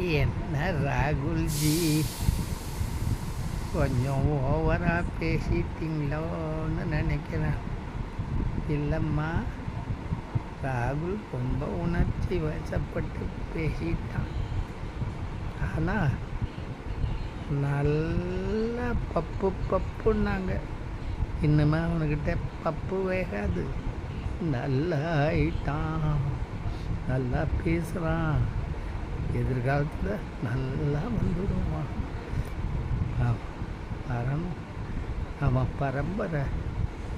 என்ன ராகுல்ஜி, கொஞ்சம் ஓவராக பேசிட்டீங்களோன்னு நினைக்கிறேன். இல்லைம்மா, ராகுல் ரொம்ப உணர்ச்சி வசப்பட்டு பேசிட்டான். ஆனால் நல்லா பப்புன்னாங்க. இன்னுமே அவனுக்கிட்ட பப்பு வேகாது. நல்லா ஆயிட்டான், நல்லா பேசுகிறான், எதிர்காலத்தில் நல்லா வந்துடுவான். அவன் பரம்பரை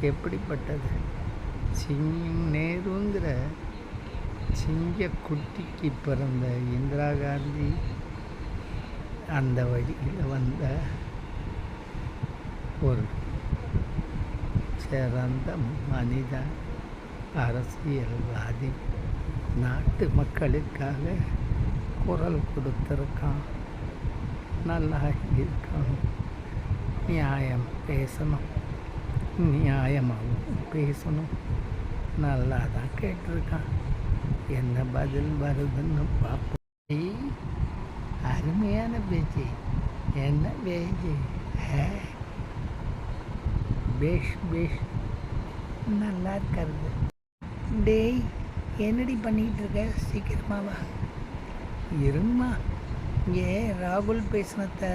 எப்படிப்பட்டது? நேருங்கிற சிங்க குட்டிக்கு பிறந்த இந்திரா காந்தி அந்த வழியில் வந்த ஒரு சிறந்த மனிதன், அரசியல்வாதி. நாட்டு மக்களுக்காக குரல் கொடுத்துருக்கான். நல்லா இருக்கான். நியாயம் பேசணும், நியாயமாகவும் பேசணும். நல்லா தான் கேட்டிருக்கான். என்ன பதில் வருதுன்னு பார்ப்போம். அருமையான பேச்சு. என்ன பேச்சு? பேஷ் நல்லா இருக்கிறது. டேய், என்னடி பண்ணிக்கிட்டு இருக்க? சீக்கிரமாவா. இருமா, இங்கே ராகுல் பேசினத்தை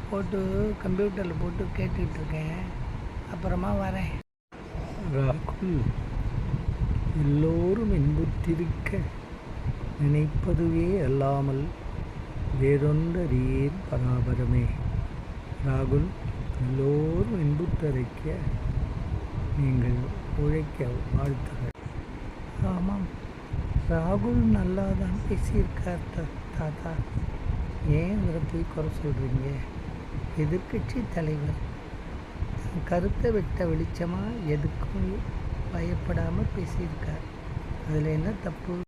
போட்டு கம்ப்யூட்டரில் போட்டு கேட்டுக்கிட்டு இருக்கேன். அப்புறமா வரேன். ராகுல், எல்லோரும் இன்புற்றிருக்க நினைப்பதுவே அல்லாமல் வேறொன்றறியேன் பராபரமே. ராகுல், எல்லோரும் இன்புற்றரைக்க நீங்கள் உழைக்க வாழ்த்துகள். ஆமாம், ராகுல் நல்லா தான் பேசியிருக்கார் தாத்தா. ஏன் இவரை போய் குறை சொல்கிறீங்க? எதிர்கட்சி தலைவர் கருத்தை வெட்ட வெளிச்சமாக எதுக்கும் பயப்படாமல் பேசியிருக்கார். அதில் என்ன தப்பு?